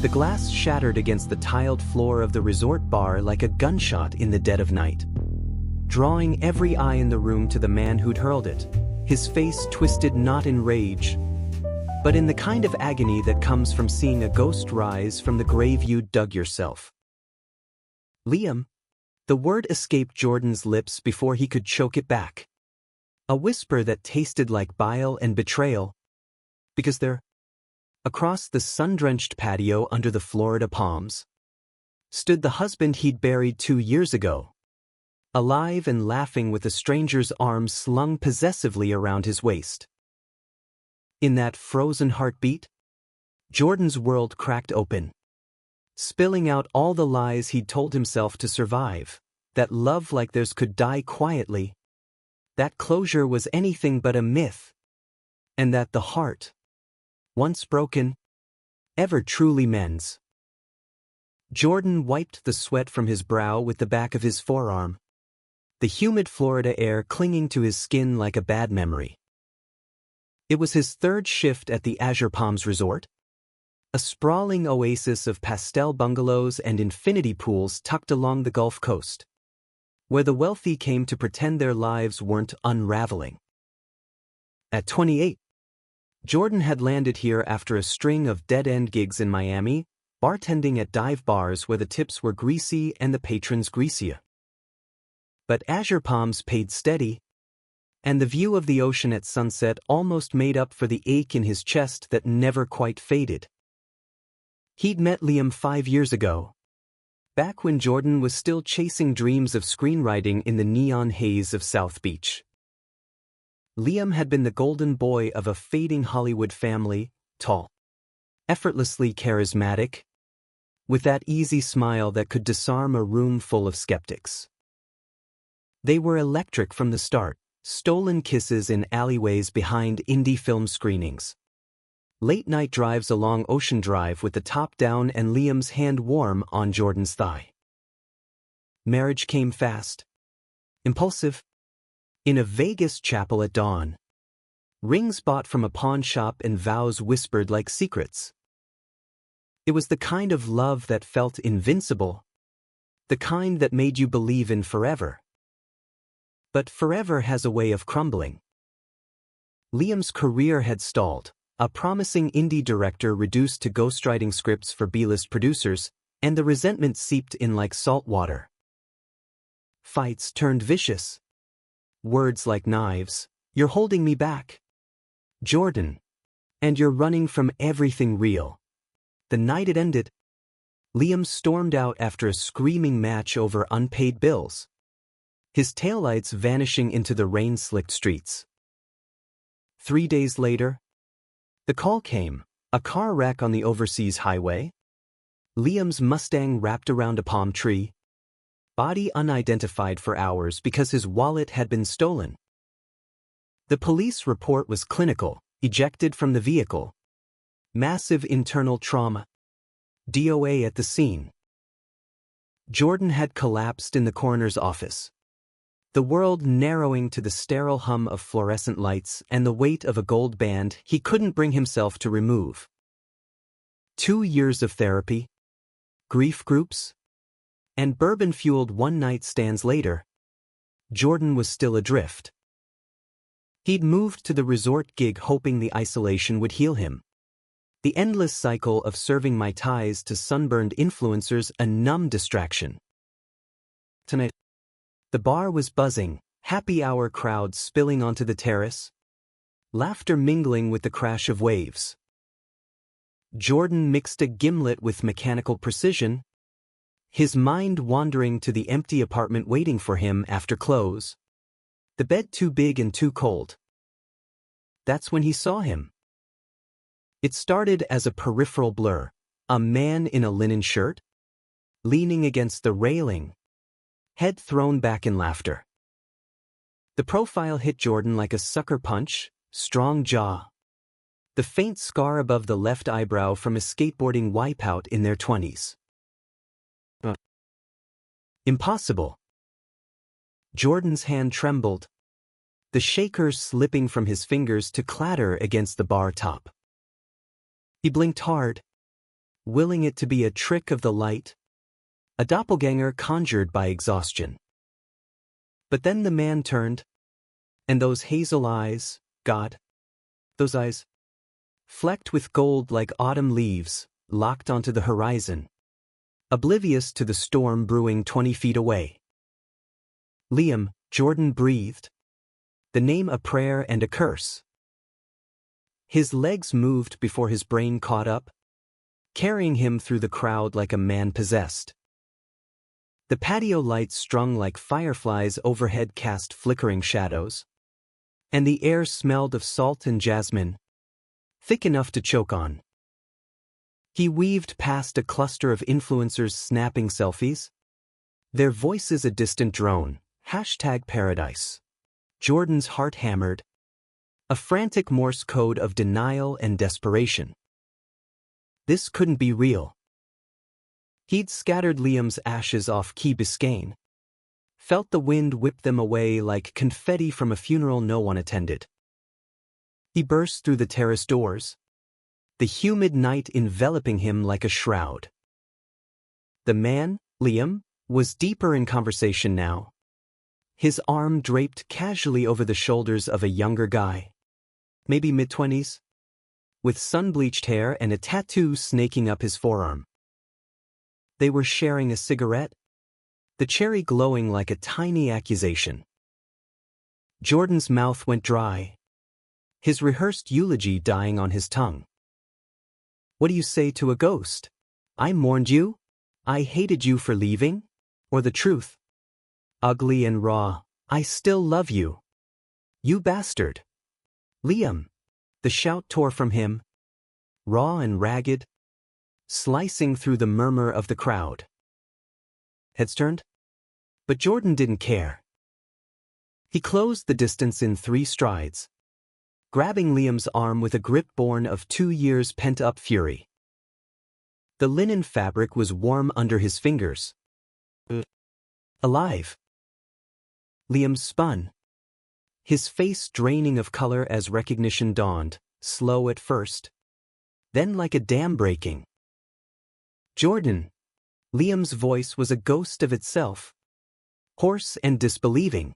The glass shattered against the tiled floor of the resort bar like a gunshot in the dead of night, drawing every eye in the room to the man who'd hurled it, his face twisted not in rage, but in the kind of agony that comes from seeing a ghost rise from the grave you'd dug yourself. Liam. The word escaped Jordan's lips before he could choke it back. A whisper that tasted like bile and betrayal. Because there, across the sun-drenched patio under the Florida palms, stood the husband he'd buried 2 years ago, alive and laughing with a stranger's arms slung possessively around his waist. In that frozen heartbeat, Jordan's world cracked open, spilling out all the lies he'd told himself to survive, that love like theirs could die quietly, that closure was anything but a myth, and that the heart, once broken, ever truly mends. Jordan wiped the sweat from his brow with the back of his forearm, the humid Florida air clinging to his skin like a bad memory. It was his third shift at the Azure Palms Resort, a sprawling oasis of pastel bungalows and infinity pools tucked along the Gulf Coast, where the wealthy came to pretend their lives weren't unraveling. At 28, Jordan had landed here after a string of dead-end gigs in Miami, bartending at dive bars where the tips were greasy and the patrons greasier. But Azure Palms paid steady, and the view of the ocean at sunset almost made up for the ache in his chest that never quite faded. He'd met Liam 5 years ago, back when Jordan was still chasing dreams of screenwriting in the neon haze of South Beach. Liam had been the golden boy of a fading Hollywood family, tall, effortlessly charismatic, with that easy smile that could disarm a room full of skeptics. They were electric from the start, stolen kisses in alleyways behind indie film screenings, late-night drives along Ocean Drive with the top down and Liam's hand warm on Jordan's thigh. Marriage came fast, impulsive, in a Vegas chapel at dawn. Rings bought from a pawn shop and vows whispered like secrets. It was the kind of love that felt invincible, the kind that made you believe in forever. But forever has a way of crumbling. Liam's career had stalled, a promising indie director reduced to ghostwriting scripts for B-list producers, and the resentment seeped in like salt water. Fights turned vicious. Words like knives, "You're holding me back, Jordan," and "You're running from everything real." The night it ended, Liam stormed out after a screaming match over unpaid bills, his taillights vanishing into the rain-slicked streets. 3 days later, the call came, a car wreck on the overseas highway, Liam's Mustang wrapped around a palm tree, body unidentified for hours because his wallet had been stolen. The police report was clinical, ejected from the vehicle, massive internal trauma, DOA at the scene. Jordan had collapsed in the coroner's office, the world narrowing to the sterile hum of fluorescent lights and the weight of a gold band he couldn't bring himself to remove. 2 years of therapy, grief groups, and bourbon-fueled one-night stands later, Jordan was still adrift. He'd moved to the resort gig hoping the isolation would heal him. The endless cycle of serving Mai Tais to sunburned influencers a numb distraction. Tonight, the bar was buzzing, happy hour crowds spilling onto the terrace, laughter mingling with the crash of waves. Jordan mixed a gimlet with mechanical precision, his mind wandering to the empty apartment waiting for him after close, the bed too big and too cold. That's when he saw him. It started as a peripheral blur, a man in a linen shirt, leaning against the railing, head thrown back in laughter. The profile hit Jordan like a sucker punch, strong jaw, the faint scar above the left eyebrow from a skateboarding wipeout in their 20s. Impossible. Jordan's hand trembled, the shaker slipping from his fingers to clatter against the bar top. He blinked hard, willing it to be a trick of the light, a doppelganger conjured by exhaustion. But then the man turned, and those hazel eyes, God, those eyes, flecked with gold like autumn leaves, locked onto the horizon, oblivious to the storm brewing 20 feet away. Liam, Jordan breathed, the name a prayer and a curse. His legs moved before his brain caught up, carrying him through the crowd like a man possessed. The patio lights strung like fireflies overhead cast flickering shadows, and the air smelled of salt and jasmine, thick enough to choke on. He weaved past a cluster of influencers snapping selfies, their voices a distant drone, #paradise. Jordan's heart hammered, a frantic Morse code of denial and desperation. This couldn't be real. He'd scattered Liam's ashes off Key Biscayne, felt the wind whip them away like confetti from a funeral no one attended. He burst through the terrace doors, the humid night enveloping him like a shroud. The man, Liam, was deeper in conversation now, his arm draped casually over the shoulders of a younger guy, maybe mid-20s, with sun-bleached hair and a tattoo snaking up his forearm. They were sharing a cigarette, the cherry glowing like a tiny accusation. Jordan's mouth went dry, his rehearsed eulogy dying on his tongue. What do you say to a ghost? I mourned you? I hated you for leaving? Or the truth? Ugly and raw, I still love you. You bastard. Liam. The shout tore from him, raw and ragged, slicing through the murmur of the crowd. Heads turned? But Jordan didn't care. He closed the distance in 3 strides, grabbing Liam's arm with a grip born of 2 years' pent-up fury. The linen fabric was warm under his fingers. Alive. Liam spun, his face draining of color as recognition dawned, slow at first, then like a dam breaking. Jordan. Liam's voice was a ghost of itself, hoarse and disbelieving.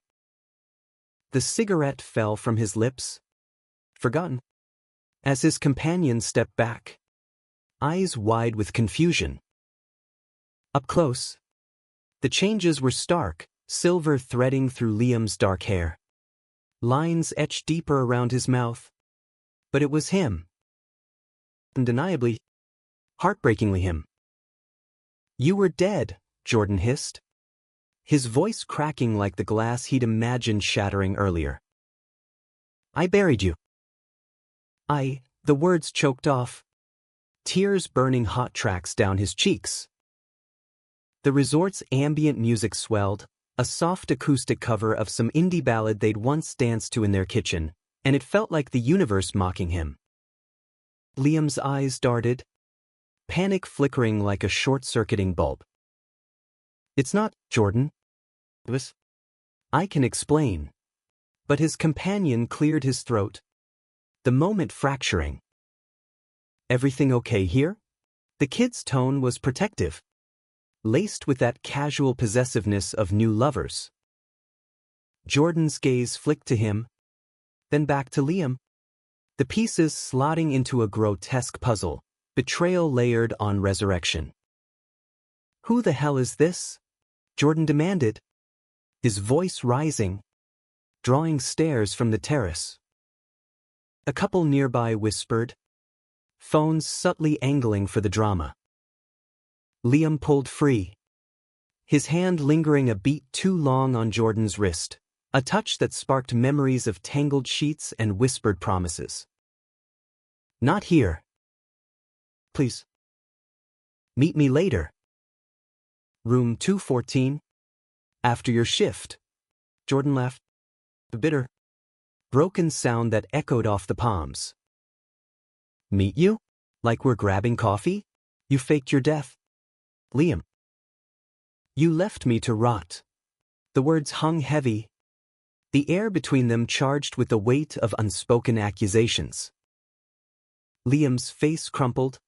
The cigarette fell from his lips, forgotten, as his companion stepped back, eyes wide with confusion. Up close, the changes were stark, silver threading through Liam's dark hair, lines etched deeper around his mouth. But it was him. Undeniably, heartbreakingly him. You were dead, Jordan hissed, his voice cracking like the glass he'd imagined shattering earlier. I buried you. The words choked off, tears burning hot tracks down his cheeks. The resort's ambient music swelled, a soft acoustic cover of some indie ballad they'd once danced to in their kitchen, and it felt like the universe mocking him. Liam's eyes darted, panic flickering like a short-circuiting bulb. It's not, Jordan. I can explain. But his companion cleared his throat, the moment fracturing. Everything okay here? The kid's tone was protective, laced with that casual possessiveness of new lovers. Jordan's gaze flicked to him, then back to Liam, the pieces slotting into a grotesque puzzle, betrayal layered on resurrection. Who the hell is this? Jordan demanded, his voice rising, drawing stares from the terrace. A couple nearby whispered, phones subtly angling for the drama. Liam pulled free, his hand lingering a beat too long on Jordan's wrist, a touch that sparked memories of tangled sheets and whispered promises. Not here. Please. Meet me later. Room 214. After your shift. Jordan laughed. A bitter, broken sound that echoed off the palms. Meet you? Like we're grabbing coffee? You faked your death. Liam. You left me to rot. The words hung heavy, the air between them charged with the weight of unspoken accusations. Liam's face crumpled,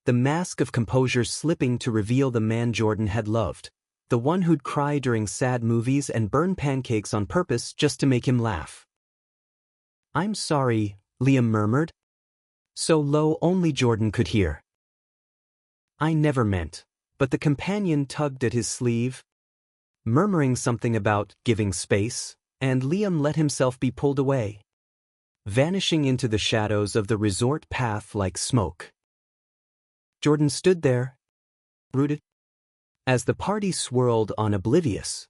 the mask of composure slipping to reveal the man Jordan had loved, the one who'd cry during sad movies and burn pancakes on purpose just to make him laugh. "I'm sorry," Liam murmured, so low only Jordan could hear. "I never meant," but the companion tugged at his sleeve, murmuring something about giving space, and Liam let himself be pulled away, vanishing into the shadows of the resort path like smoke. Jordan stood there, rooted, as the party swirled on oblivious.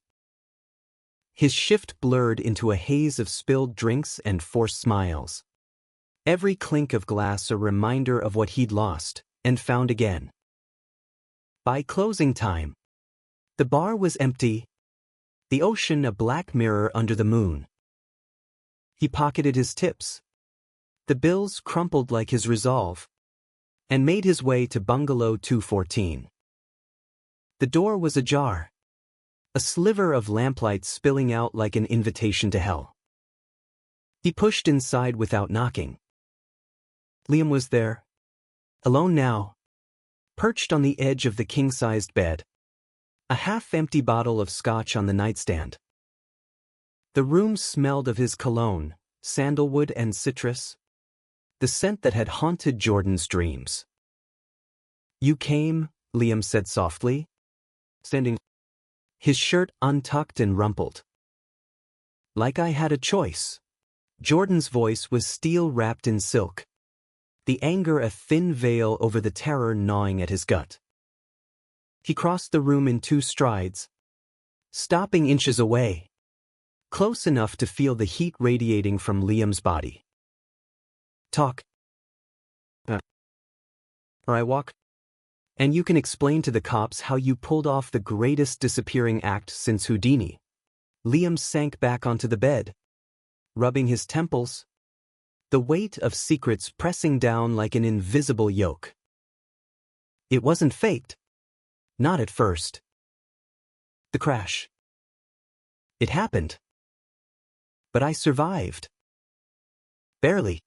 His shift blurred into a haze of spilled drinks and forced smiles. Every clink of glass a reminder of what he'd lost and found again. By closing time, the bar was empty, the ocean a black mirror under the moon. He pocketed his tips. The bills crumpled like his resolve, and made his way to Bungalow 214. The door was ajar, a sliver of lamplight spilling out like an invitation to hell. He pushed inside without knocking. Liam was there, alone now, perched on the edge of the king-sized bed, a half-empty bottle of scotch on the nightstand. The room smelled of his cologne, sandalwood and citrus, the scent that had haunted Jordan's dreams. "You came," Liam said softly, standing, his shirt untucked and rumpled. "Like I had a choice." Jordan's voice was steel wrapped in silk, the anger a thin veil over the terror gnawing at his gut. He crossed the room in 2 strides, stopping inches away, close enough to feel the heat radiating from Liam's body. "Talk. Or I walk. And you can explain to the cops how you pulled off the greatest disappearing act since Houdini." Liam sank back onto the bed, rubbing his temples, the weight of secrets pressing down like an invisible yoke. "It wasn't faked. Not at first. The crash. It happened. But I survived. Barely.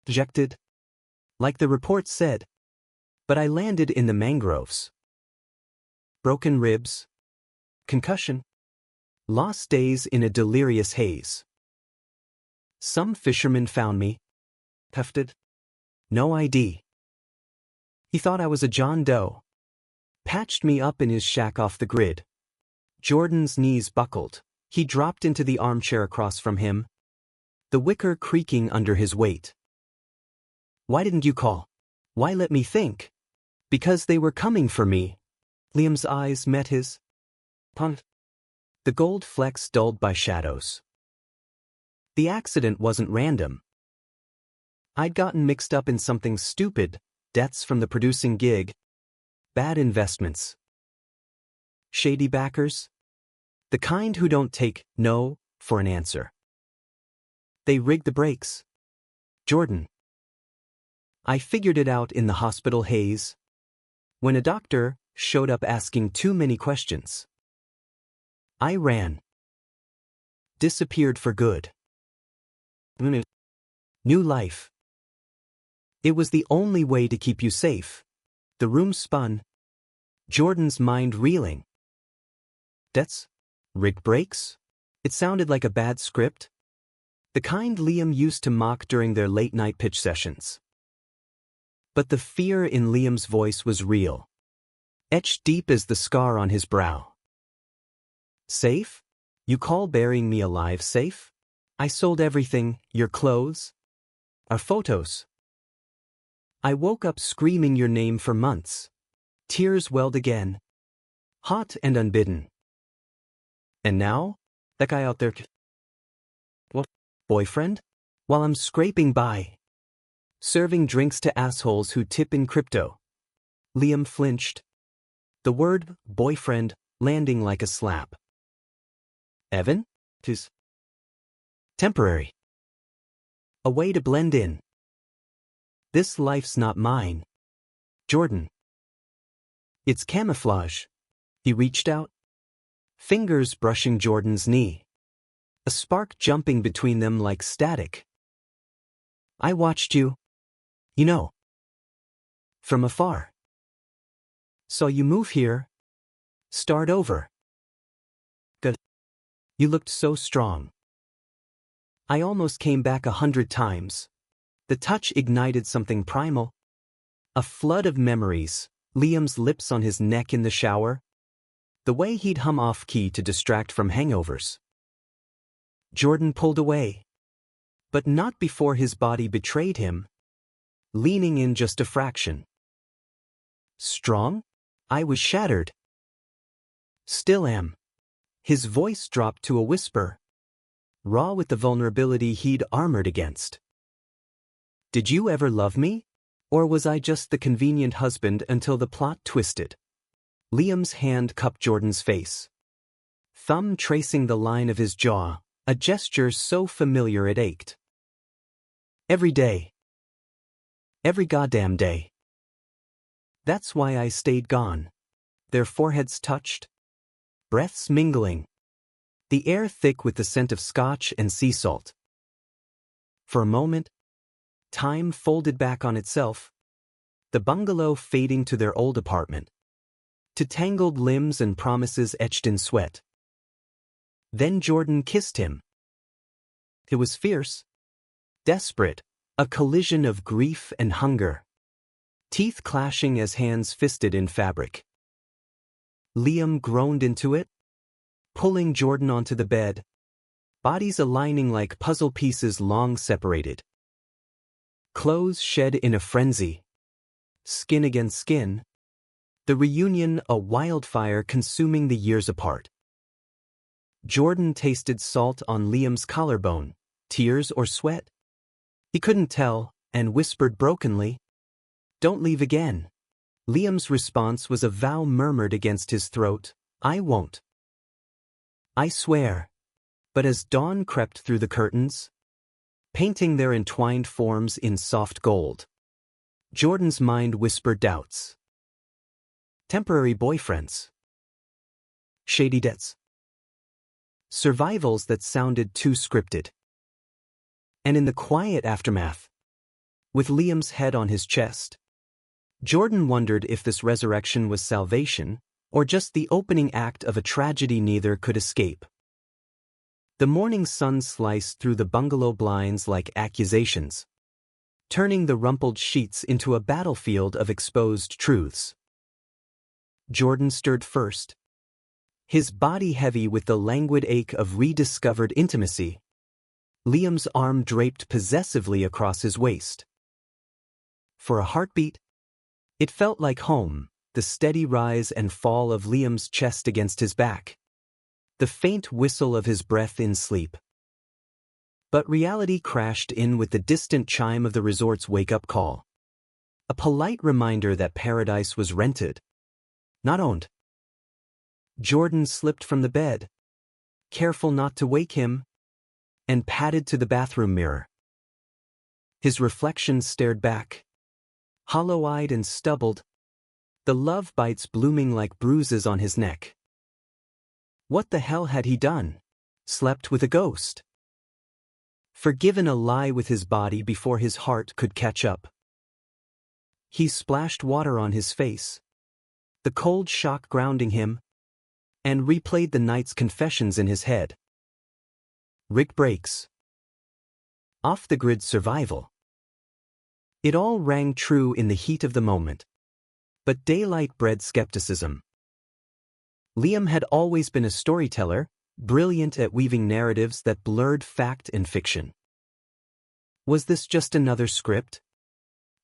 Ejected. Like the report said. But I landed in the mangroves. Broken ribs. Concussion. Lost days in a delirious haze. Some fisherman found me. Hefted. No ID. He thought I was a John Doe. Patched me up in his shack off the grid." Jordan's knees buckled. He dropped into the armchair across from him, the wicker creaking under his weight. "Why didn't you call? Why let me think?" "Because they were coming for me." Liam's eyes met his. Punt. The gold flecks dulled by shadows. "The accident wasn't random. I'd gotten mixed up in something stupid, debts from the producing gig, bad investments. Shady backers. The kind who don't take no for an answer. They rigged the brakes. Jordan. I figured it out in the hospital haze, when a doctor showed up asking too many questions. I ran. Disappeared for good. New life. It was the only way to keep you safe." The room spun, Jordan's mind reeling. Debts? Rigged brakes? It sounded like a bad script, the kind Liam used to mock during their late-night pitch sessions. But the fear in Liam's voice was real, etched deep as the scar on his brow. "Safe? You call burying me alive safe? I sold everything, your clothes, our photos. I woke up screaming your name for months. Tears welled again, hot and unbidden. And now, that guy out there, what, boyfriend? While I'm scraping by, serving drinks to assholes who tip in crypto." Liam flinched, the word boyfriend landing like a slap. "Evan? 'Tis temporary. A way to blend in. This life's not mine. Jordan. It's camouflage." He reached out, fingers brushing Jordan's knee, a spark jumping between them like static. "I watched you. You know. From afar. Saw you move here. Start over. Good. You looked so strong. I almost came back 100 times. The touch ignited something primal. A flood of memories, Liam's lips on his neck in the shower. The way he'd hum off-key to distract from hangovers. Jordan pulled away. But not before his body betrayed him. Leaning in just a fraction. Strong? I was shattered. Still am. His voice dropped to a whisper. Raw with the vulnerability he'd armored against. Did you ever love me? Or was I just the convenient husband until the plot twisted? Liam's hand cupped Jordan's face. Thumb tracing the line of his jaw, a gesture so familiar it ached. Every day. Every goddamn day. That's why I stayed gone. Their foreheads touched. Breaths mingling. The air thick with the scent of scotch and sea salt. For a moment, time folded back on itself. The bungalow fading to their old apartment. To tangled limbs and promises etched in sweat. Then Jordan kissed him. It was fierce. Desperate. A collision of grief and hunger. Teeth clashing as hands fisted in fabric. Liam groaned into it, pulling Jordan onto the bed, bodies aligning like puzzle pieces long separated. Clothes shed in a frenzy. Skin against skin. The reunion a wildfire consuming the years apart. Jordan tasted salt on Liam's collarbone, tears or sweat. He couldn't tell, and whispered brokenly, "Don't leave again." Liam's response was a vow murmured against his throat, "I won't." "I swear." But as dawn crept through the curtains, painting their entwined forms in soft gold, Jordan's mind whispered doubts. Temporary boyfriends. Shady debts. Survivals that sounded too scripted. And in the quiet aftermath, with Liam's head on his chest, Jordan wondered if this resurrection was salvation, or just the opening act of a tragedy neither could escape. The morning sun sliced through the bungalow blinds like accusations, turning the rumpled sheets into a battlefield of exposed truths. Jordan stirred first, his body heavy with the languid ache of rediscovered intimacy. Liam's arm draped possessively across his waist. For a heartbeat, it felt like home, the steady rise and fall of Liam's chest against his back, the faint whistle of his breath in sleep. But reality crashed in with the distant chime of the resort's wake-up call. A polite reminder that paradise was rented, not owned. Jordan slipped from the bed, careful not to wake him, and padded to the bathroom mirror. His reflection stared back, hollow-eyed and stubbled, the love bites blooming like bruises on his neck. What the hell had he done? Slept with a ghost? Forgiven a lie with his body before his heart could catch up. He splashed water on his face, the cold shock grounding him, and replayed the night's confessions in his head. Rick breaks. Off-the-grid survival. It all rang true in the heat of the moment. But daylight bred skepticism. Liam had always been a storyteller, brilliant at weaving narratives that blurred fact and fiction. Was this just another script?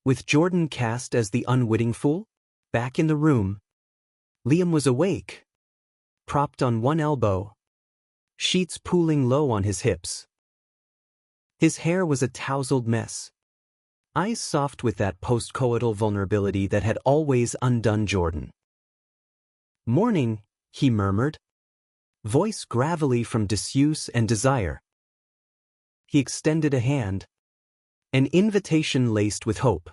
With Jordan cast as the unwitting fool? Back in the room, Liam was awake, propped on one elbow, sheets pooling low on his hips. His hair was a tousled mess. Eyes soft with that post-coital vulnerability that had always undone Jordan. "Morning," he murmured, voice gravelly from disuse and desire. He extended a hand, an invitation laced with hope.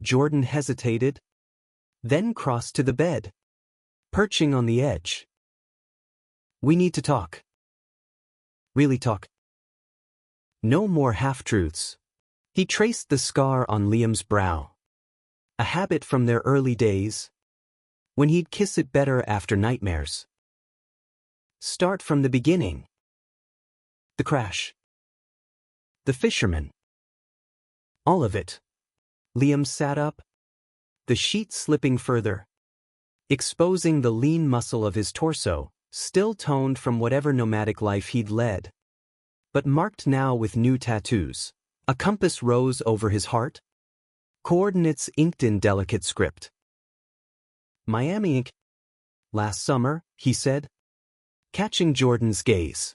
Jordan hesitated, then crossed to the bed, perching on the edge. "We need to talk." "Really talk. No more half-truths." He traced the scar on Liam's brow. a habit from their early days, when he'd kiss it better after nightmares. Start from the beginning. The crash. The fisherman. All of it. Liam sat up, the sheet slipping further, exposing the lean muscle of his torso, still toned from whatever nomadic life he'd led, but marked now with new tattoos. A compass rose over his heart, coordinates inked in delicate script. Miami Inc. Last summer, he said, catching Jordan's gaze.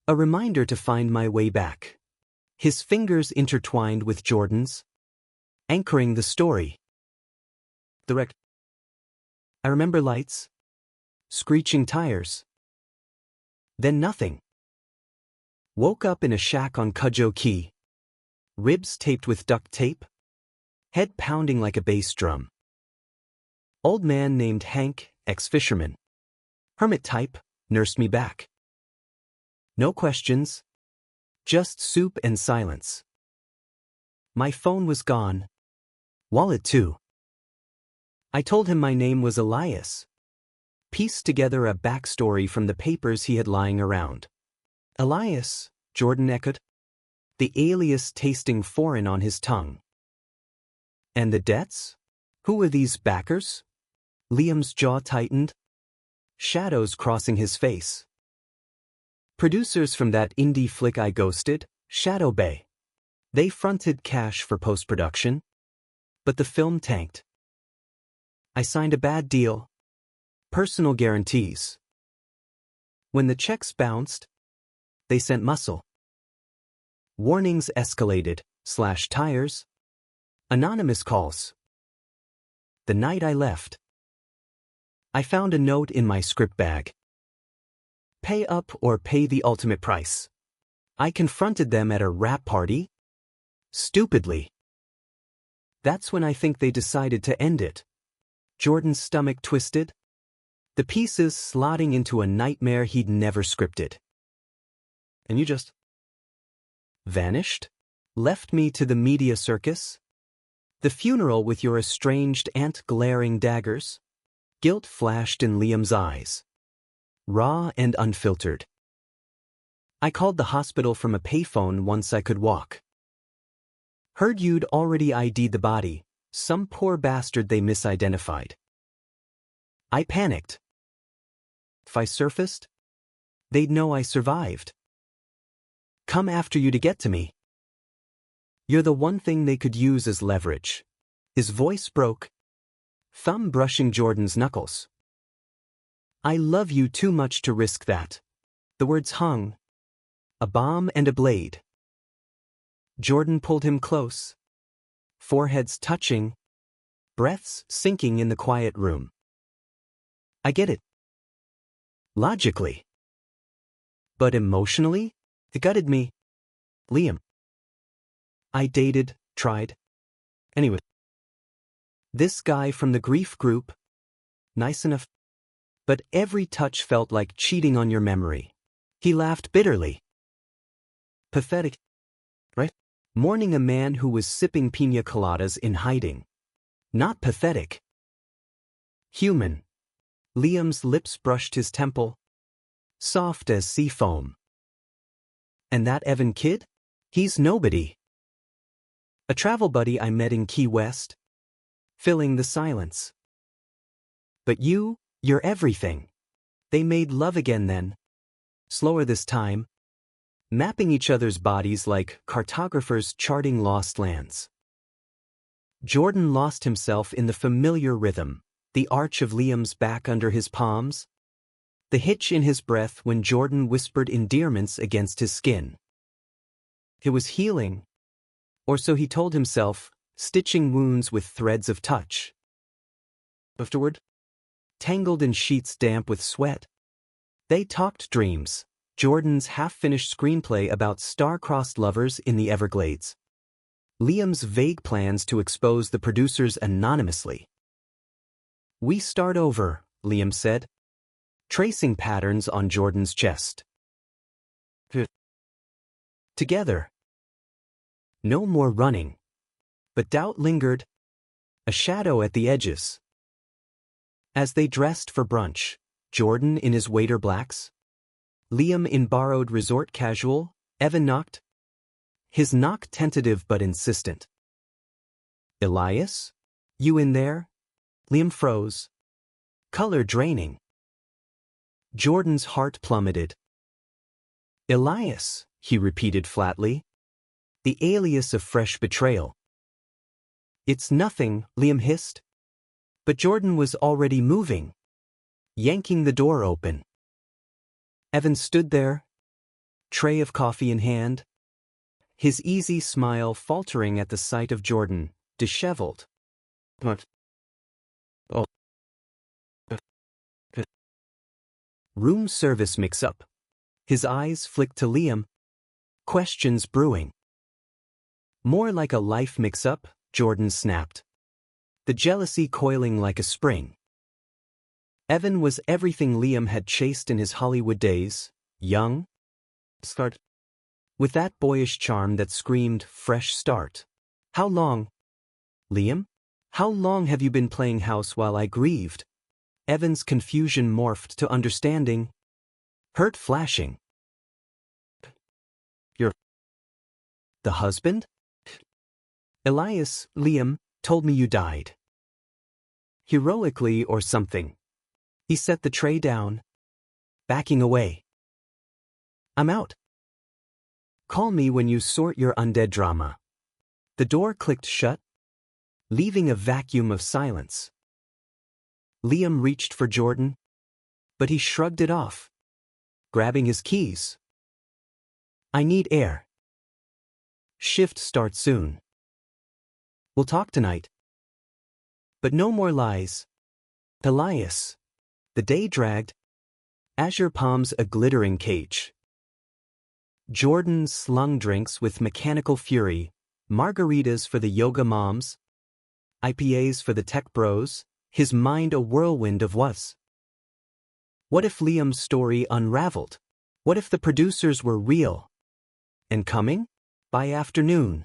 A reminder to find my way back. His fingers intertwined with Jordan's, anchoring the story. Direct. I remember lights, screeching tires. Then nothing. Woke up in a shack on Cudjoe Key. Ribs taped with duct tape. Head pounding like a bass drum. Old man named Hank, ex-fisherman. Hermit type, nursed me back. No questions. Just soup and silence. My phone was gone. Wallet too. I told him my name was Elias. Pieced together a backstory from the papers he had lying around. Elias, Jordan echoed, the alias tasting foreign on his tongue. And the debts? Who were these backers? Liam's jaw tightened, shadows crossing his face. Producers from that indie flick I ghosted, Shadow Bay. They fronted cash for post-production, but the film tanked. I signed a bad deal. Personal guarantees. When the checks bounced, they sent muscle. Warnings escalated, slashed tires. Anonymous calls. The night I left, I found a note in my script bag. Pay up or pay the ultimate price. I confronted them at a rap party. Stupidly. That's when I think they decided to end it. Jordan's stomach twisted, the pieces slotting into a nightmare he'd never scripted. And you just vanished? Left me to the media circus? The funeral with your estranged aunt glaring daggers? Guilt flashed in Liam's eyes. Raw and unfiltered. I called the hospital from a payphone once I could walk. Heard you'd already ID'd the body, some poor bastard they misidentified. I panicked. If I surfaced, they'd know I survived. Come after you to get to me. You're the one thing they could use as leverage. His voice broke, thumb brushing Jordan's knuckles. I love you too much to risk that. The words hung. A bomb and a blade. Jordan pulled him close. Foreheads touching. Breaths sinking in the quiet room. I get it. Logically. But emotionally, it gutted me. Liam. I dated, tried. Anyway. This guy from the grief group. Nice enough. But every touch felt like cheating on your memory. He laughed bitterly. Pathetic. Right? Mourning a man who was sipping piña coladas in hiding. Not pathetic. Human. Liam's lips brushed his temple. Soft as sea foam. And that Evan kid? He's nobody. A travel buddy I met in Key West. Filling the silence. But you're everything. They made love again then. Slower this time. Mapping each other's bodies like cartographers charting lost lands. Jordan lost himself in the familiar rhythm, the arch of Liam's back under his palms, the hitch in his breath when Jordan whispered endearments against his skin. It was healing, or so he told himself, stitching wounds with threads of touch. Afterward, tangled in sheets damp with sweat, they talked dreams, Jordan's half-finished screenplay about star-crossed lovers in the Everglades. Liam's vague plans to expose the producers anonymously. We start over, Liam said, tracing patterns on Jordan's chest. Together. No more running. But doubt lingered. a shadow at the edges. As they dressed for brunch, Jordan in his waiter blacks, Liam in borrowed resort casual, Evan knocked. His knock tentative but insistent. Elias? You in there? Liam froze. Color draining. Jordan's heart plummeted. Elias, he repeated flatly. The alias of fresh betrayal. It's nothing, Liam hissed. But Jordan was already moving, yanking the door open. Evan stood there, tray of coffee in hand, his easy smile faltering at the sight of Jordan, disheveled. What? Oh. Room service mix-up. His eyes flicked to Liam. Questions brewing. More like a life mix-up, Jordan snapped. The jealousy coiling like a spring. Evan was everything Liam had chased in his Hollywood days, young, smart, with that boyish charm that screamed, fresh start. How long? Liam? How long have you been playing house while I grieved? Evan's confusion morphed to understanding. Hurt flashing. You're the husband? Elias, Liam, told me you died. Heroically or something. He set the tray down, backing away. I'm out. Call me when you sort your undead drama. The door clicked shut, leaving a vacuum of silence. Liam reached for Jordan, but he shrugged it off, grabbing his keys. I need air. Shift starts soon. We'll talk tonight. But no more lies. Elias. The day dragged. Azure palms a glittering cage. Jordan slung drinks with mechanical fury, margaritas for the yoga moms, IPAs for the tech bros, his mind a whirlwind of was. What if Liam's story unraveled? What if the producers were real? And coming? By afternoon.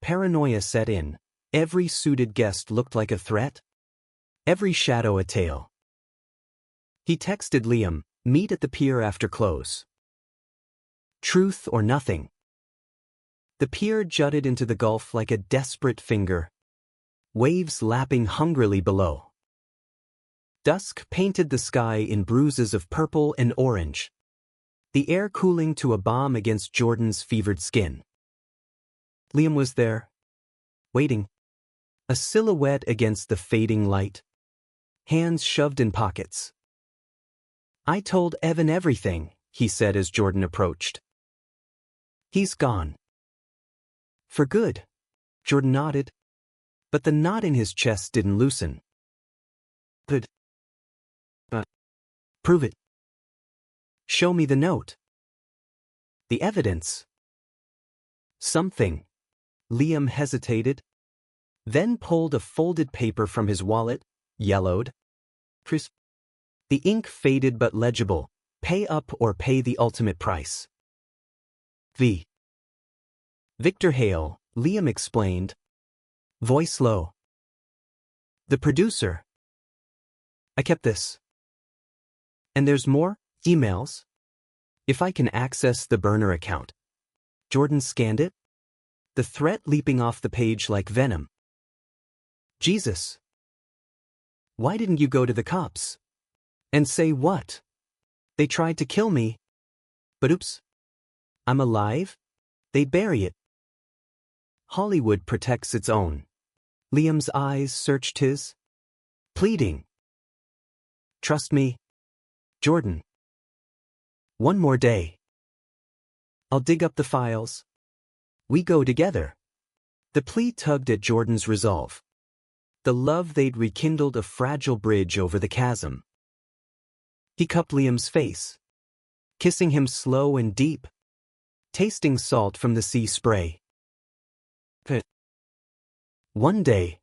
Paranoia set in. Every suited guest looked like a threat. Every shadow a tale. He texted Liam, meet at the pier after close. Truth or nothing. The pier jutted into the gulf like a desperate finger. Waves lapping hungrily below. Dusk painted the sky in bruises of purple and orange. The air cooling to a balm against Jordan's fevered skin. Liam was there, waiting. A silhouette against the fading light. Hands shoved in pockets. I told Evan everything, he said as Jordan approached. He's gone. For good. Jordan nodded. But the knot in his chest didn't loosen. Good. Prove it. Show me the note. The evidence. Something. Liam hesitated, then pulled a folded paper from his wallet, yellowed. Crisp. The ink faded but legible. Pay up or pay the ultimate price. V. Victor Hale, Liam explained. Voice low. The producer. I kept this. And there's more, emails. If I can access the burner account. Jordan scanned it. The threat leaping off the page like venom. Jesus. Why didn't you go to the cops? And say what? They tried to kill me. But oops. I'm alive? They'd bury it. Hollywood protects its own. Liam's eyes searched his. Pleading. Trust me. Jordan. One more day. I'll dig up the files. We go together. The plea tugged at Jordan's resolve. The love they'd rekindled a fragile bridge over the chasm. He cupped Liam's face, kissing him slow and deep, tasting salt from the sea spray. One day,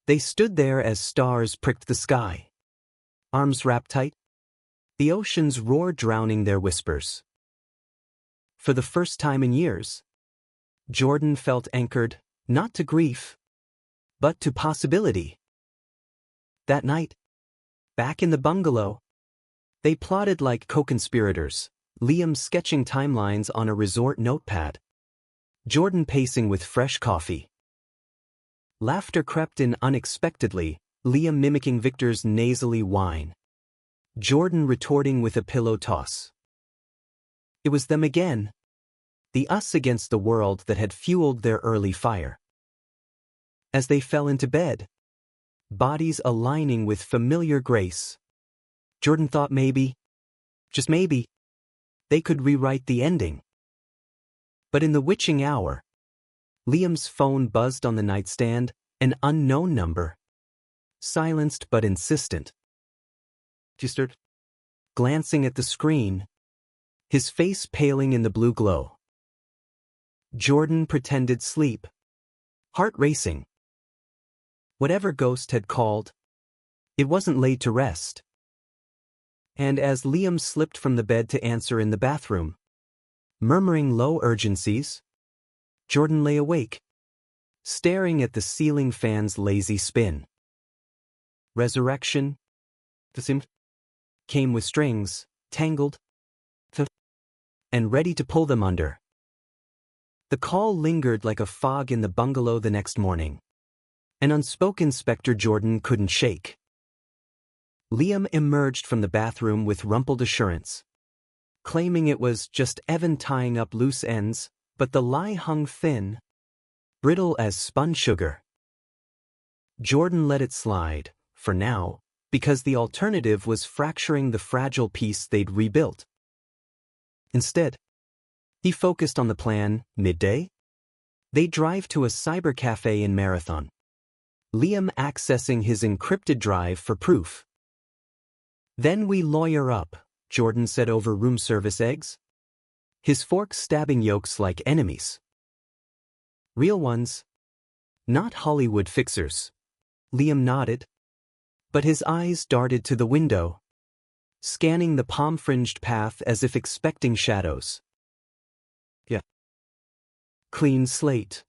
they stood there as stars pricked the sky, arms wrapped tight, the ocean's roar drowning their whispers. For the first time in years, Jordan felt anchored, not to grief, but to possibility. That night, back in the bungalow, they plotted like co-conspirators, Liam sketching timelines on a resort notepad, Jordan pacing with fresh coffee. Laughter crept in unexpectedly, Liam mimicking Victor's nasally whine, Jordan retorting with a pillow toss. It was them again, the us against the world that had fueled their early fire. As they fell into bed, bodies aligning with familiar grace, Jordan thought maybe, just maybe, they could rewrite the ending. But in the witching hour, Liam's phone buzzed on the nightstand, an unknown number. Silenced but insistent. Just glancing at the screen, his face paling in the blue glow. Jordan pretended sleep, heart racing. Whatever ghost had called, it wasn't laid to rest. And as Liam slipped from the bed to answer in the bathroom, murmuring low urgencies, Jordan lay awake, staring at the ceiling fan's lazy spin. Resurrection, came with strings, tangled, and ready to pull them under. The call lingered like a fog in the bungalow the next morning, an unspoken specter Jordan couldn't shake. Liam emerged from the bathroom with rumpled assurance, claiming it was just Evan tying up loose ends, but the lie hung thin, brittle as spun sugar. Jordan let it slide, for now, because the alternative was fracturing the fragile piece they'd rebuilt. Instead, he focused on the plan. Midday, they'd drive to a cyber cafe in Marathon, Liam accessing his encrypted drive for proof. Then we lawyer up, Jordan said over room service eggs, his fork stabbing yolks like enemies. Real ones, not Hollywood fixers. Liam nodded, but his eyes darted to the window, scanning the palm-fringed path as if expecting shadows. Yeah. Clean slate.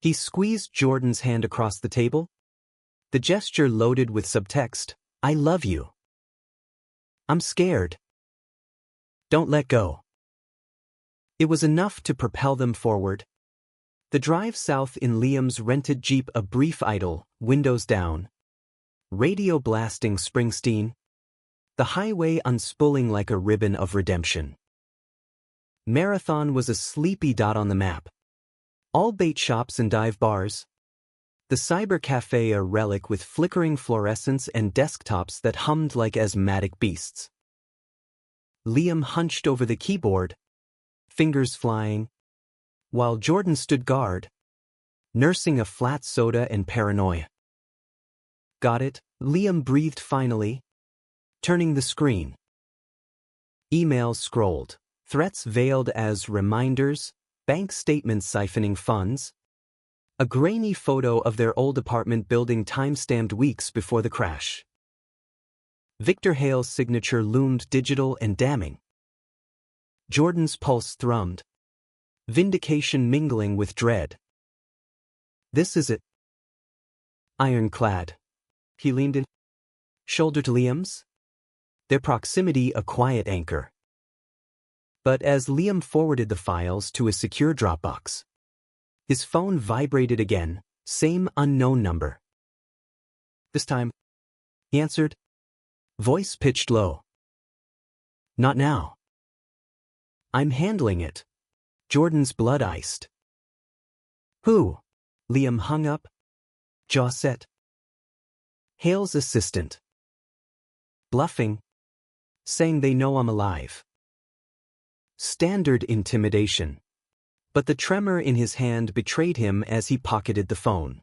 He squeezed Jordan's hand across the table, the gesture loaded with subtext, I love you. I'm scared. Don't let go. It was enough to propel them forward. The drive south in Liam's rented Jeep a brief idle, windows down. Radio blasting Springsteen. The highway unspooling like a ribbon of redemption. Marathon was a sleepy dot on the map. All bait shops and dive bars. The cyber cafe a relic with flickering fluorescence and desktops that hummed like asthmatic beasts. Liam hunched over the keyboard, fingers flying, while Jordan stood guard, nursing a flat soda and paranoia. Got it, Liam breathed finally, turning the screen. Emails scrolled, threats veiled as reminders, bank statements siphoning funds. A grainy photo of their old apartment building time-stamped weeks before the crash. Victor Hale's signature loomed digital and damning. Jordan's pulse thrummed, vindication mingling with dread. This is it. Ironclad. He leaned in, shoulder to Liam's, their proximity a quiet anchor. But as Liam forwarded the files to a secure Dropbox, his phone vibrated again, same unknown number. This time, he answered, voice pitched low. Not now. I'm handling it. Jordan's blood iced. Who? Liam hung up, jaw set. Hale's assistant. Bluffing, saying they know I'm alive. Standard intimidation. But the tremor in his hand betrayed him as he pocketed the phone.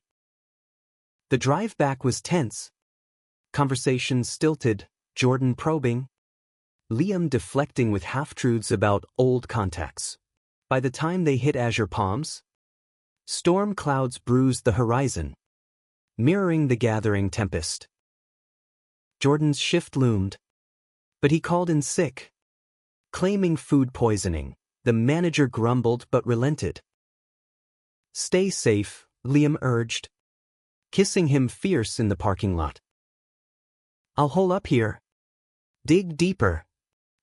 The drive back was tense. Conversation stilted, Jordan probing, Liam deflecting with half-truths about old contacts. By the time they hit Azure Palms, storm clouds bruised the horizon, mirroring the gathering tempest. Jordan's shift loomed, but he called in sick, claiming food poisoning. The manager grumbled but relented. Stay safe, Liam urged, kissing him fierce in the parking lot. I'll hole up here. Dig deeper.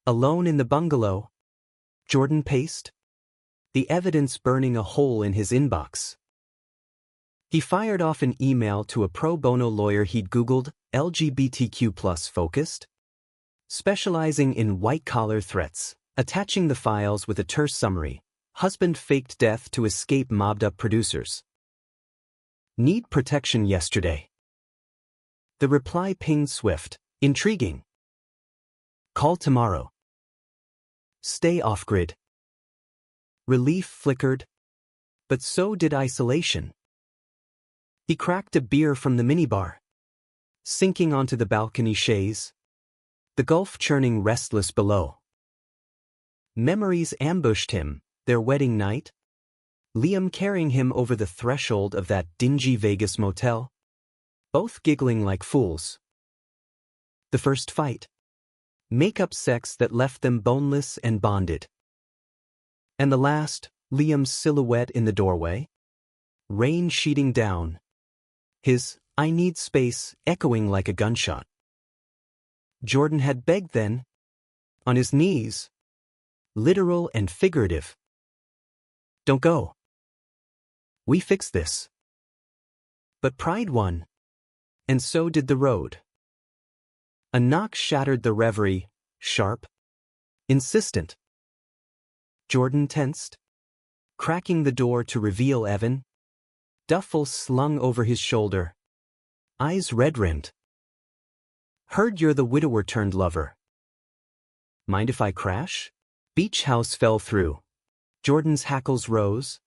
Alone in the bungalow. Jordan paced, the evidence burning a hole in his inbox. He fired off an email to a pro bono lawyer he'd Googled, LGBTQ+ focused, specializing in white-collar threats, attaching the files with a terse summary. Husband faked death to escape mobbed-up producers. Need protection yesterday. The reply pinged swift. Intriguing. Call tomorrow. Stay off-grid. Relief flickered, but so did isolation. He cracked a beer from the minibar, sinking onto the balcony chaise, the gulf churning restless below. Memories ambushed him, their wedding night, Liam carrying him over the threshold of that dingy Vegas motel, both giggling like fools. The first fight. Make-up sex that left them boneless and bonded. And the last, Liam's silhouette in the doorway. Rain sheeting down. His, "I need space," echoing like a gunshot. Jordan had begged then. On his knees. Literal and figurative. Don't go. We fix this. But pride won. And so did the road. A knock shattered the reverie, sharp, insistent. Jordan tensed, cracking the door to reveal Evan, duffel slung over his shoulder, eyes red-rimmed. Heard you're the widower-turned-lover. Mind if I crash? Beach house fell through. Jordan's hackles rose,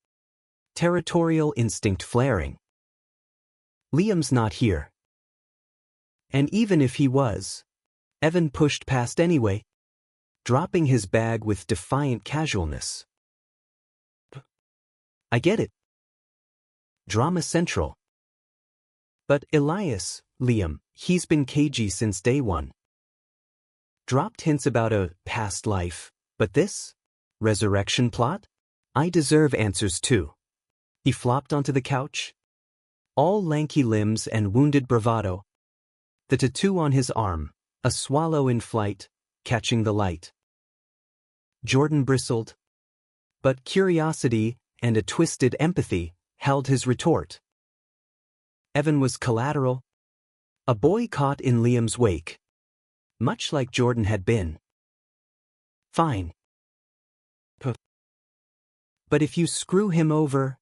territorial instinct flaring. Liam's not here. And even if he was, Evan pushed past anyway, dropping his bag with defiant casualness. I get it. Drama central. But Elias, Liam, he's been cagey since day one. Dropped hints about a past life, but this? Resurrection plot? I deserve answers too. He flopped onto the couch, all lanky limbs and wounded bravado. The tattoo on his arm, a swallow in flight, catching the light. Jordan bristled, but curiosity and a twisted empathy held his retort. Evan was collateral, a boy caught in Liam's wake, much like Jordan had been. Fine. But if you screw him over,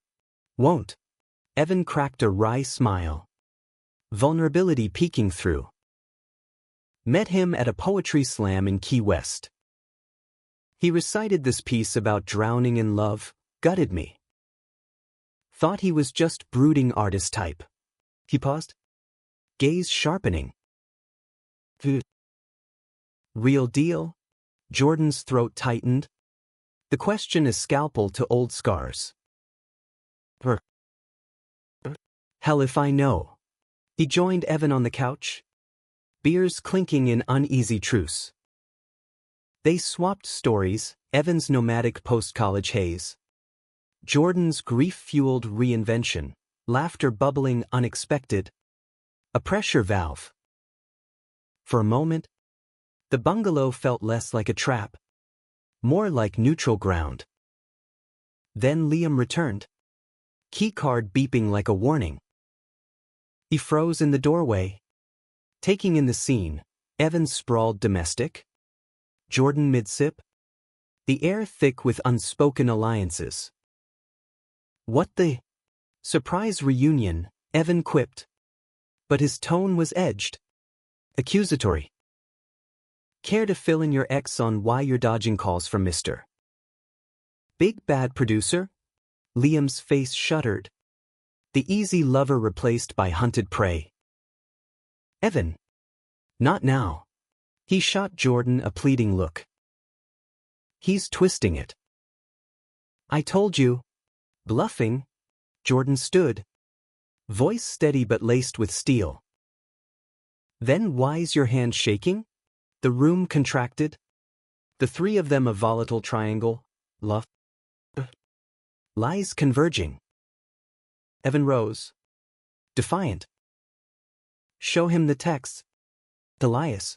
won't. Evan cracked a wry smile. Vulnerability peeking through. Met him at a poetry slam in Key West. He recited this piece about drowning in love, gutted me. Thought he was just brooding artist type. He paused, gaze sharpening. Real deal? Jordan's throat tightened. The question is scalpel to old scars. Hell if I know. He joined Evan on the couch, beers clinking in uneasy truce. They swapped stories, Evan's nomadic post-college haze, Jordan's grief-fueled reinvention, laughter bubbling unexpected, a pressure valve. For a moment, the bungalow felt less like a trap, more like neutral ground. Then Liam returned, keycard beeping like a warning. He froze in the doorway, taking in the scene, Evan sprawled domestic, Jordan mid-sip, the air thick with unspoken alliances. What the? Surprise reunion, Evan quipped, but his tone was edged, accusatory. Care to fill in your X on why you're dodging calls from Mr. Big Bad Producer? Liam's face shuddered. The easy lover replaced by hunted prey. Evan. Not now. He shot Jordan a pleading look. He's twisting it. I told you. Bluffing. Jordan stood, voice steady but laced with steel. Then why's your hand shaking? The room contracted. The three of them a volatile triangle, lies converging. Evan rose, defiant. Show him the texts. Elias.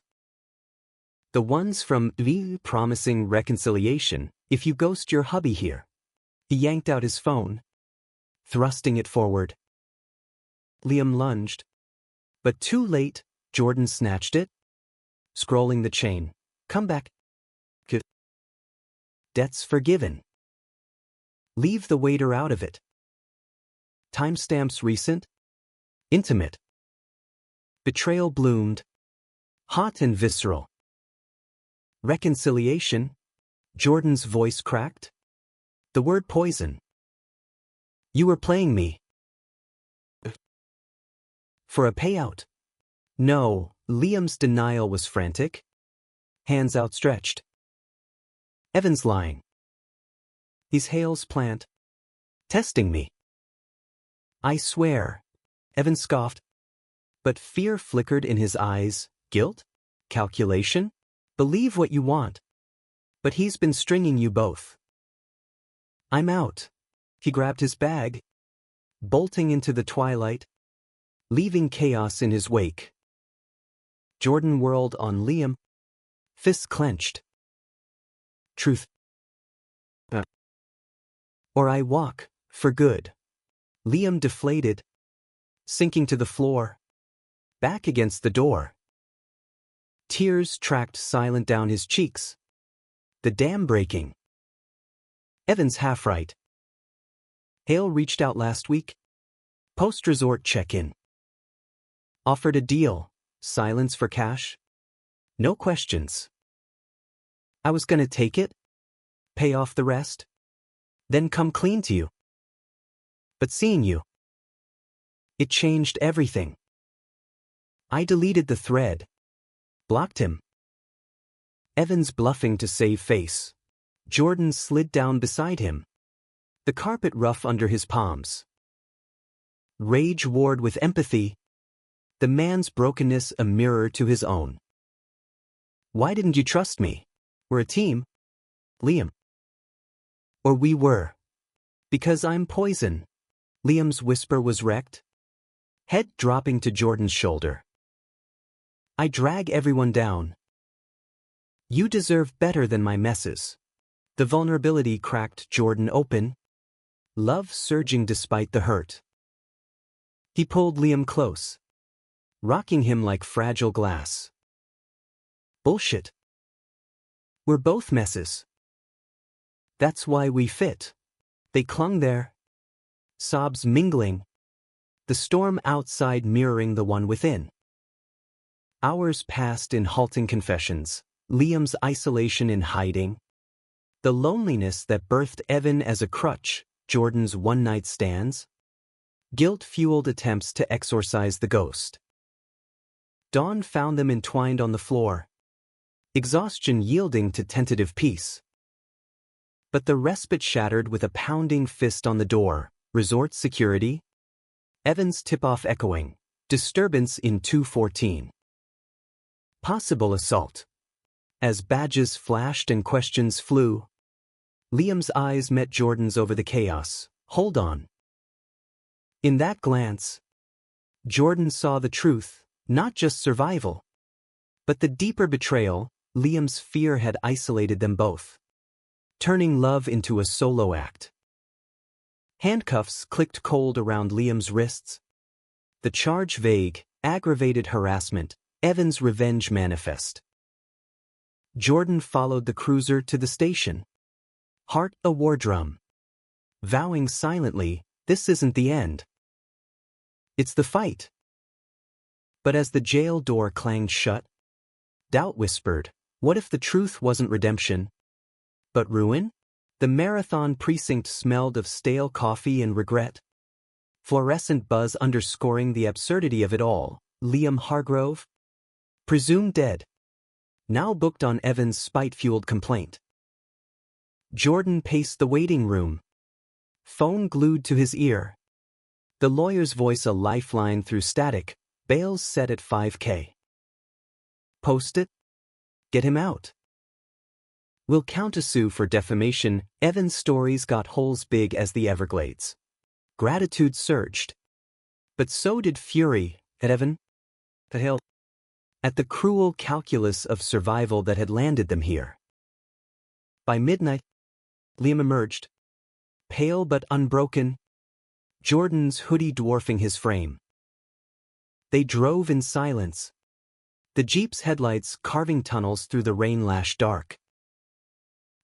The ones from V promising reconciliation if you ghost your hubby here. He yanked out his phone, thrusting it forward. Liam lunged. But too late, Jordan snatched it. Scrolling the chain. Come back. Debts forgiven. Leave the waiter out of it. Timestamps recent. Intimate. Betrayal bloomed. Hot and visceral. Reconciliation. Jordan's voice cracked. The word poison. You were playing me. For a payout. No, Liam's denial was frantic. Hands outstretched. Evan's lying. He's Hale's plant. Testing me. I swear. Evan scoffed. But fear flickered in his eyes. Guilt? Calculation? Believe what you want. But he's been stringing you both. I'm out. He grabbed his bag, bolting into the twilight, leaving chaos in his wake. Jordan whirled on Liam, fists clenched. Truth. Or I walk, for good. Liam deflated, sinking to the floor, back against the door. Tears tracked silent down his cheeks. The dam breaking. Evan's half right. Hale reached out last week. Post-resort check-in. Offered a deal. Silence for cash. No questions. I was gonna take it, pay off the rest, then come clean to you. But seeing you, it changed everything. I deleted the thread. Blocked him. Evan's bluffing to save face. Jordan slid down beside him. The carpet rough under his palms. Rage warred with empathy. The man's brokenness a mirror to his own. Why didn't you trust me? We're a team. Liam. Or we were. Because I'm poison. Liam's whisper was wrecked. Head dropping to Jordan's shoulder. I drag everyone down. You deserve better than my messes. The vulnerability cracked Jordan open. Love surging despite the hurt. He pulled Liam close, rocking him like fragile glass. Bullshit. We're both messes. That's why we fit. They clung there. Sobs mingling. The storm outside mirroring the one within. Hours passed in halting confessions. Liam's isolation in hiding. The loneliness that birthed Evan as a crutch. Jordan's one-night stands. Guilt-fueled attempts to exorcise the ghost. Dawn found them entwined on the floor. Exhaustion yielding to tentative peace. But the respite shattered with a pounding fist on the door. Resort security. Evan's tip-off echoing. Disturbance in 214. Possible assault. As badges flashed and questions flew, Liam's eyes met Jordan's over the chaos. Hold on. In that glance, Jordan saw the truth, not just survival, but the deeper betrayal. Liam's fear had isolated them both, turning love into a solo act. Handcuffs clicked cold around Liam's wrists. The charge vague, aggravated harassment, Evan's revenge manifest. Jordan followed the cruiser to the station. Heart a war drum. Vowing silently, this isn't the end. It's the fight. But as the jail door clanged shut, doubt whispered, what if the truth wasn't redemption, but ruin? The marathon precinct smelled of stale coffee and regret. Fluorescent buzz underscoring the absurdity of it all. Liam Hargrove, presumed dead, now booked on Evan's spite-fueled complaint. Jordan paced the waiting room, phone glued to his ear. The lawyer's voice a lifeline through static, bail's set at $5,000. Post it? Get him out. We'll countersue for defamation. Evan's stories got holes big as the Everglades. Gratitude surged. But so did fury at Evan, the hill, at the cruel calculus of survival that had landed them here. By midnight, Liam emerged, pale but unbroken, Jordan's hoodie dwarfing his frame. They drove in silence, the Jeep's headlights carving tunnels through the rain-lashed dark.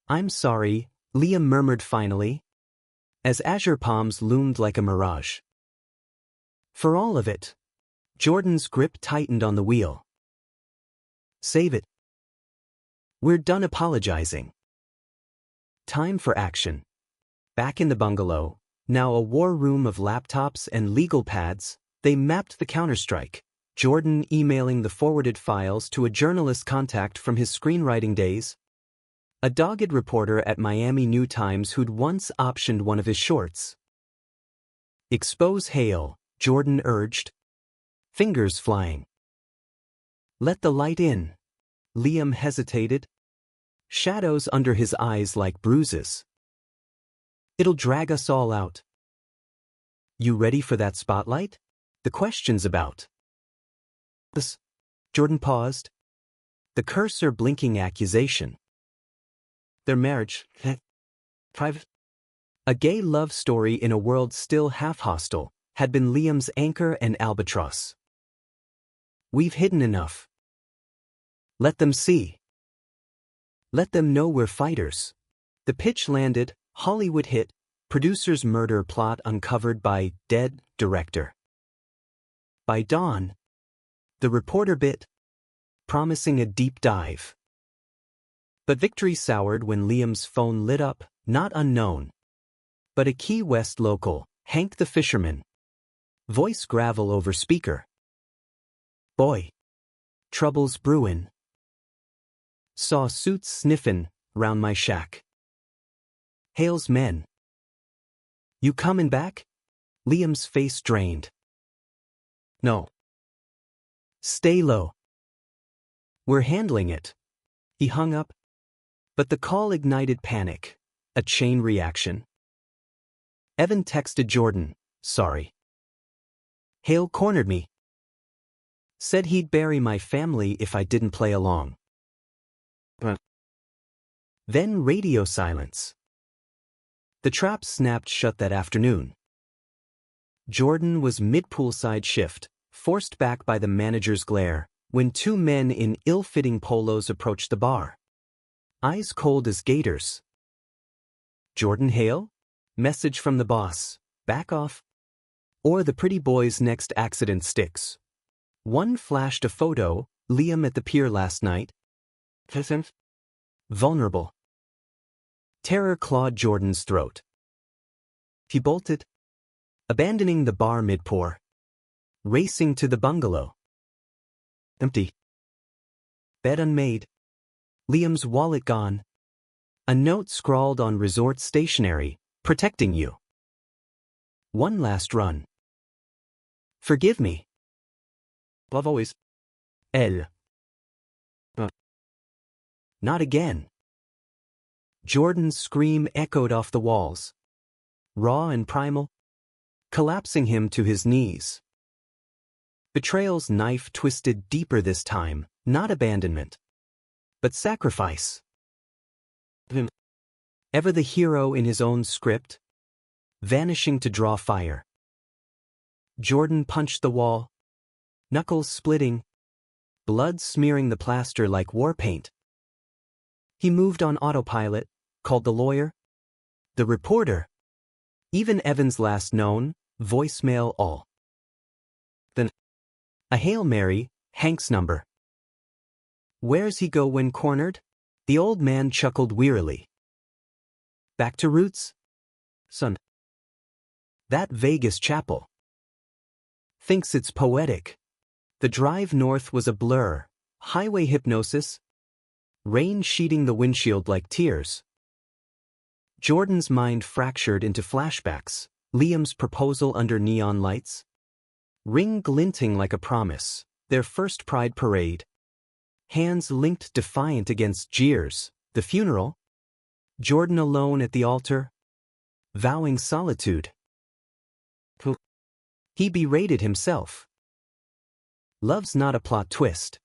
"I'm sorry," Liam murmured finally, as azure palms loomed like a mirage. "For all of it." Jordan's grip tightened on the wheel. "Save it. We're done apologizing. Time for action." Back in the bungalow, now a war room of laptops and legal pads, they mapped the counterstrike, Jordan emailing the forwarded files to a journalist contact from his screenwriting days, a dogged reporter at Miami New Times who'd once optioned one of his shorts. "Expose Hale," Jordan urged, fingers flying. "Let the light in." Liam hesitated, shadows under his eyes like bruises. "It'll drag us all out." "You ready for that spotlight? The question's about." "This." Jordan paused, the cursor blinking accusation. "Their marriage, private." A gay love story in a world still half hostile had been Liam's anchor and albatross. "We've hidden enough. Let them see. Let them know we're fighters." The pitch landed, Hollywood hit, producer's murder plot uncovered by dead director. By dawn, the reporter bit, promising a deep dive. But victory soured when Liam's phone lit up, not unknown, but a Key West local, Hank the fisherman. Voice gravel over speaker. "Boy. Trouble's brewin'. Saw suits sniffin' round my shack. Hale's men. You comin' back?" Liam's face drained. "No. Stay low. We're handling it." He hung up. But the call ignited panic, a chain reaction. Evan texted Jordan, "Sorry. Hale cornered me. Said he'd bury my family if I didn't play along." Then radio silence. The trap snapped shut that afternoon. Jordan was mid-poolside shift, forced back by the manager's glare, when two men in ill-fitting polos approached the bar. Eyes cold as gators. "Jordan Hale? Message from the boss. Back off. Or the pretty boy's next accident sticks." One flashed a photo, Liam at the pier last night. Vulnerable. Terror clawed Jordan's throat. He bolted, abandoning the bar mid-pour, racing to the bungalow. Empty. Bed unmade. Liam's wallet gone. A note scrawled on resort stationery, "Protecting you. One last run. Forgive me. Love always. Elle." Not again. Jordan's scream echoed off the walls, raw and primal, collapsing him to his knees. Betrayal's knife twisted deeper this time, not abandonment, but sacrifice. Ever the hero in his own script, vanishing to draw fire. Jordan punched the wall, knuckles splitting, blood smearing the plaster like war paint. He moved on autopilot, called the lawyer, the reporter, even Evan's last known, voicemail all. Then, a Hail Mary, Hank's number. "Where's he go when cornered?" The old man chuckled wearily. "Back to roots? Son. That Vegas chapel. Thinks it's poetic." The drive north was a blur, highway hypnosis, rain sheeting the windshield like tears. Jordan's mind fractured into flashbacks, Liam's proposal under neon lights, ring glinting like a promise, their first pride parade, hands linked defiant against jeers, the funeral, Jordan alone at the altar, vowing solitude. He berated himself. Love's not a plot twist.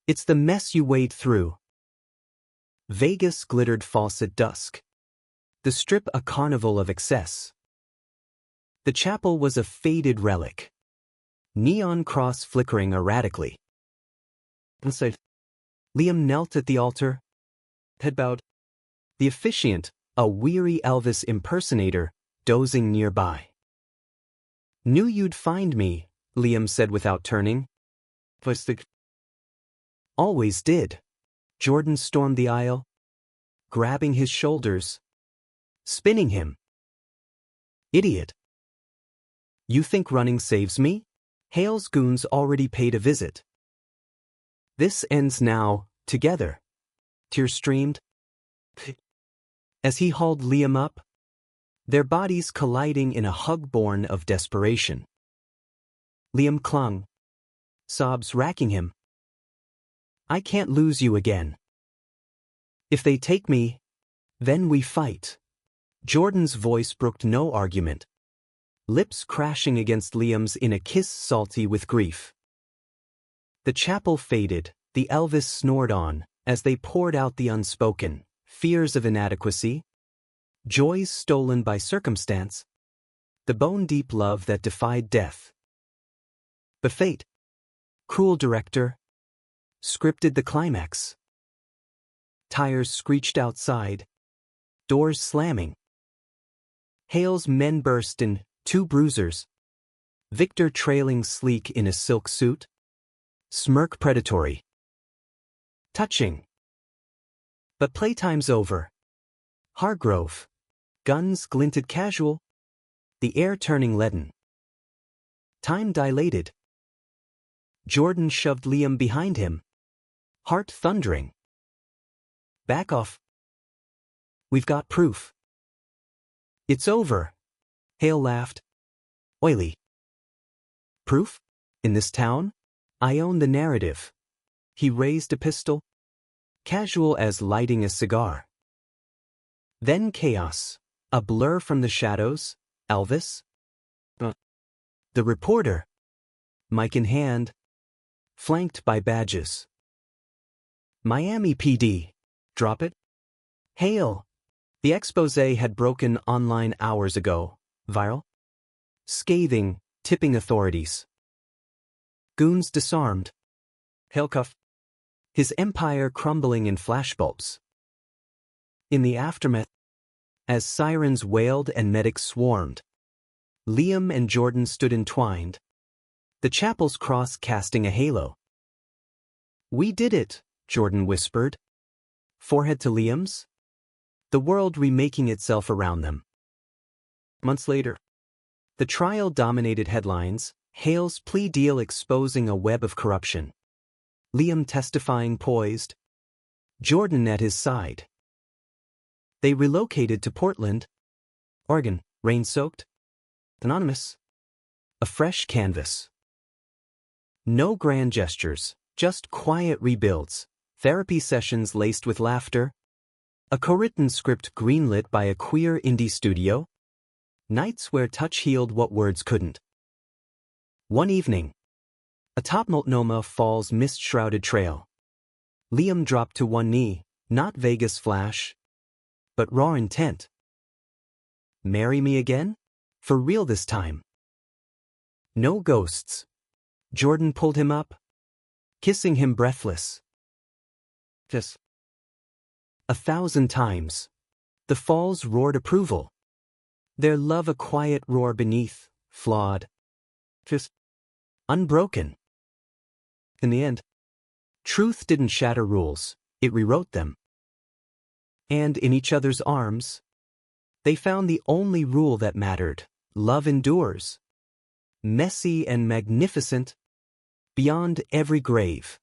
It's the mess you wade through. Vegas glittered false at dusk. The Strip a carnival of excess. The chapel was a faded relic. Neon cross flickering erratically. Inside, Liam knelt at the altar, head bowed. The officiant, a weary Elvis impersonator, dozing nearby. Knew you'd find me, Liam said without turning. Always did. Jordan stormed the aisle, grabbing his shoulders, spinning him. Idiot. You think running saves me? Hale's goons already paid a visit. This ends now, together. Tears streamed. As he hauled Liam up, their bodies colliding in a hug born of desperation. Liam clung, sobs racking him. I can't lose you again. If they take me, then we fight. Jordan's voice brooked no argument, lips crashing against Liam's in a kiss salty with grief. The chapel faded, the Elvis snored on, as they poured out the unspoken, fears of inadequacy, joys stolen by circumstance, the bone-deep love that defied death. But fate, cruel director, scripted the climax. Tires screeched outside, doors slamming. Hale's men burst in, 2 bruisers. Victor trailing sleek in a silk suit. Smirk predatory. Touching. But playtime's over. Hargrove. Guns glinted casual. The air turning leaden. Time dilated. Jordan shoved Liam behind him. Heart thundering. Back off. We've got proof. It's over. Hale laughed. Oily. Proof? In this town? I own the narrative. He raised a pistol, casual as lighting a cigar. Then chaos, a blur from the shadows, Elvis. The reporter, mic in hand, flanked by badges. Miami PD. Drop it. Hale. The expose had broken online hours ago. Viral. Scathing, tipping authorities. Goons disarmed. Hale cuffed. His empire crumbling in flashbulbs. In the aftermath, as sirens wailed and medics swarmed, Liam and Jordan stood entwined, the chapel's cross casting a halo. We did it, Jordan whispered. Forehead to Liam's. The world remaking itself around them. Months later, the trial dominated headlines, Hale's plea deal exposing a web of corruption. Liam testifying poised, Jordan at his side. They relocated to Portland, Oregon, rain-soaked, anonymous. A fresh canvas. No grand gestures, just quiet rebuilds, therapy sessions laced with laughter, a co-written script greenlit by a queer indie studio, nights where touch healed what words couldn't. One evening, atop Multnomah Falls mist-shrouded trail, Liam dropped to one knee, not Vegas flash, but raw intent. Marry me again? For real this time. No ghosts. Jordan pulled him up, kissing him breathless. Just 1,000 times. The falls roared approval. Their love a quiet roar beneath, flawed. Just unbroken. In the end, truth didn't shatter rules, it rewrote them. And in each other's arms, they found the only rule that mattered. Love endures. Messy and magnificent, beyond every grave.